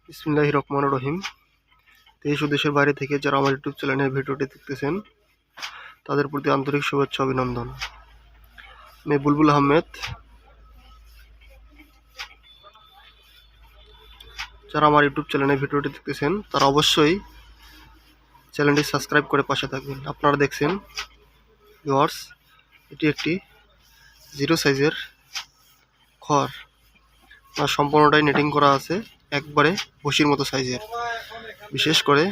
বিসমিল্লাহির রহমানির রহিম। দেশ ও দেশের বাইরে থেকে যারা আমার ইউটিউব চ্যানেলের ভিডিওটি দেখতেছেন তাদের প্রতি আন্তরিক শুভেচ্ছা অভিনন্দন। আমি বুলবুল আহমেদ। যারা আমার ইউটিউব চ্যানেলের ভিডিওটি দেখতেছেন তারা অবশ্যই চ্যানেলটি সাবস্ক্রাইব করে পাশে থাকবেন। আপনারা দেখছেন ভিউয়ার্স, এটি একটি জিরো সাইজের খড়, আর সম্পূর্ণটাই নেটিং করা আছে, একবারে বসির মতো সাইজের। বিশেষ করে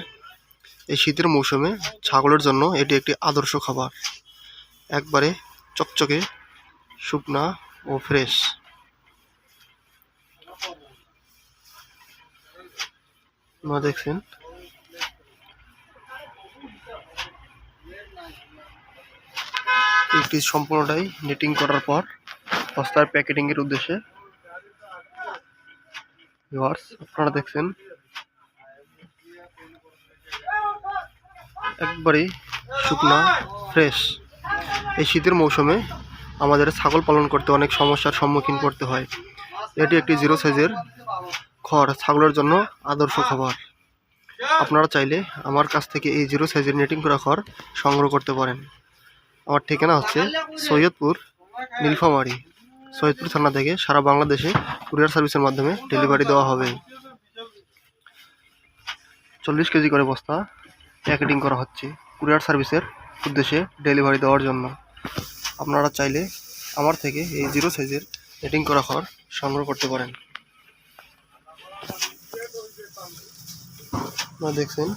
এই শীতের মৌসুমে ছাগলের জন্য এটি একটি আদর্শ খাবার, একবারে চকচকে, শুকনা ও ফ্রেশ। আপনারা দেখছেন এটি সম্পূর্ণটাই নেটিং করার পর বস্তার প্যাকেটিং এর উদ্দেশ্যে। ভিউয়ার্স, আপনারা দেখছেন একবারেই শুকনা ফ্রেশ। এই শীতের মৌসুমে আমাদের ছাগল পালন করতে অনেক সমস্যার সম্মুখীন করতে হয়। এটি একটি জিরো সাইজের খড়, ছাগলের জন্য আদর্শ খাবার। আপনারা চাইলে আমার কাছ থেকে এই জিরো সাইজের নেটিং করা খড় সংগ্রহ করতে পারেন। আমার ঠিকানা হচ্ছে সৈয়দপুর, নীলফামারী। সৈয়দপুর থানা থেকে সারা বাংলাদেশে কুরিয়ার সার্ভিসের মাধ্যমে ডেলিভারি দেওয়া হবে। 40 কেজি করে বস্তা প্যাকেটিং করা হচ্ছে কুরিয়ার সার্ভিসের উদ্দেশ্যে ডেলিভারি দেওয়ার জন্য। আপনারা চাইলে আমার থেকে এই জিরো সাইজের নেটিং করা খড় সংগ্রহ করতে পারেন। আপনারা দেখছেন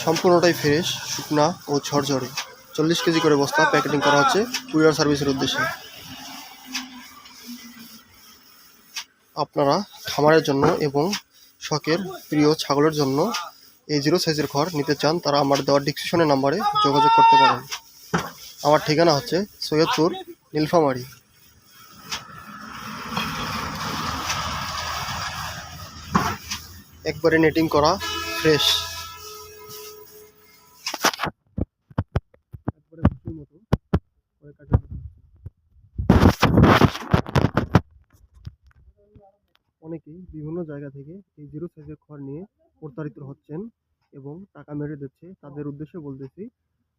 সম্পূর্ণটাই ফ্রেশ, শুকনা ও ঝরঝরে। 40 কেজি করে বস্তা প্যাকেটিং করা হচ্ছে কুরিয়ার সার্ভিসের উদ্দেশ্যে। আপনারা খামারের জন্য এবং শখের প্রিয় ছাগলের জন্য এই জিরো সাইজের খড় নিতে চান, তারা আমার দেওয়া ডিসক্রিপশনের নাম্বারে যোগাযোগ করতে পারেন। আমার ঠিকানা হচ্ছে সৈয়দপুর, নীলফামারী। একবারে নেটিং করা ফ্রেশ, একবারে ভুসির মতো করে কাটা। অনেকেই বিভিন্ন জায়গা থেকে এই জিরো সাইজের খড় নিয়ে প্রতারিত হচ্ছেন এবং টাকা মেরে দিচ্ছে। তাদের উদ্দেশ্যে বলতেছি,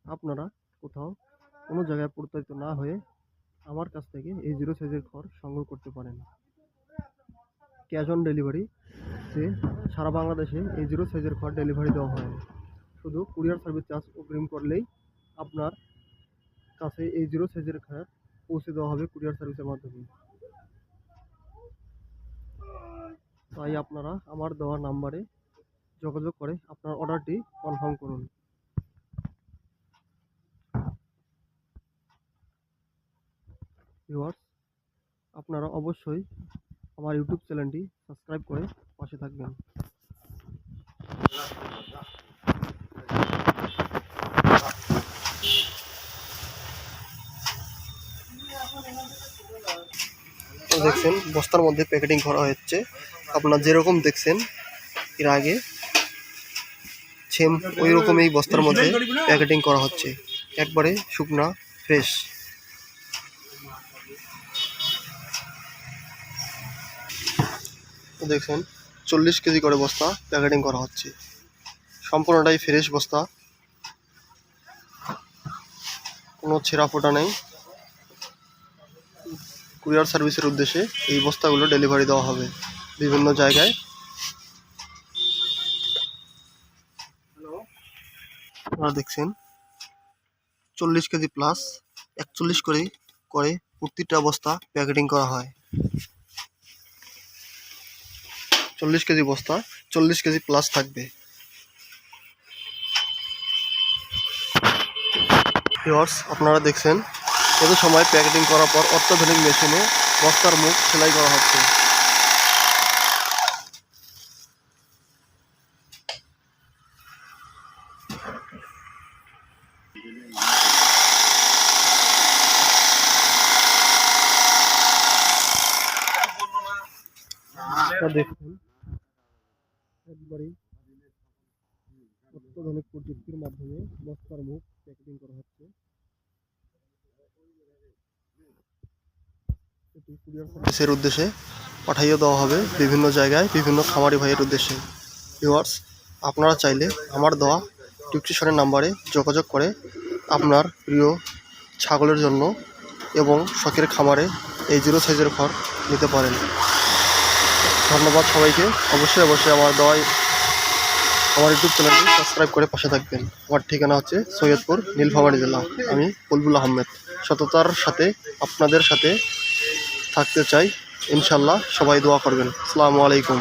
আপনারা কোথাও কোনো জায়গায় প্রতারিত না হয়ে আমার কাছ থেকে এই জিরো সাইজের খড় সংগ্রহ করতে পারেন। ক্যাশ অন ডেলিভারি যে সারা বাংলাদেশে এই জিরো সাইজের খড় ডেলিভারি দেওয়া হয়। শুধু কুরিয়ার সার্ভিস চার্জ অগ্রিম করলেই আপনার কাছে এই জিরো সাইজের খড় পৌঁছে দেওয়া হবে কুরিয়ার সার্ভিসের মাধ্যমে। তাই আপনারা আমার দেওয়া নাম্বারে যোগাযোগ করে আপনার অর্ডারটি কনফার্ম করুন। ভিউয়ার্স, আপনারা অবশ্যই আমার ইউটিউব চ্যানেলটি সাবস্ক্রাইব করে পাশে থাকবেন। দেখছেন বস্তার মধ্যে প্যাকেটিং করা হচ্ছে। আপনারা যেরকম দেখছেন এর আগে সেম ওই রকমই বস্তার মধ্যে প্যাকেটিং করা হচ্ছে, একবারে শুকনা ফ্রেশ। দেখছেন 40 কেজি করে বস্তা প্যাকেটিং করা হচ্ছে, সম্পূর্ণটাই ফ্রেশ বস্তা, কোনো ছেঁড়া ফোটা নেই। কুরিয়ার সার্ভিসের উদ্দেশ্যে এই বস্তাগুলো ডেলিভারি দেওয়া হবে বিভিন্ন জায়গায়। আপনারা দেখছেন 40 কেজি প্লাস 41 করে প্রতিটা বস্তা প্যাকেটিং করা হয়। 40 কেজি বস্তা 40 কেজি প্লাস থাকবে। ভিউয়ার্স, আপনারা দেখছেন এত সময় প্যাকেটিং করার পর অত্যাধুনিক মেশিনে বস্তার মুখ সেলাই করা হচ্ছে। দেখুন একবারেই অত্যাধুনিক প্রযুক্তির মাধ্যমে বস্তার মুখ প্যাকেটিং করা হচ্ছে। এটি কুরিয়ার সার্ভিসের উদ্দেশ্যে পাঠিয়ে দেওয়া হবে বিভিন্ন জায়গায় বিভিন্ন খামারি ভাইয়ের উদ্দেশ্যে। ভিউয়ার্স, আপনারা চাইলে আমার দেওয়া ডিসক্রিপশনের নাম্বারে যোগাযোগ করে আপনার প্রিয় ছাগলের জন্য এবং শখের খামারে এই 0 সাইজের খড় নিতে পারেন। ধন্যবাদ সবাইকে। অবশ্যই আমার ইউটিউব চ্যানেলটি সাবস্ক্রাইব করে পাশে থাকবেন। আমার ঠিকানা হচ্ছে সৈয়দপুর, নীলফামারী জেলা। আমি বুলবুল আহমেদ। সততার সাথে আপনাদের সাথে থাকতে চাই। ইনশাল্লাহ সবাই দোয়া করবেন। আসসালামু আলাইকুম।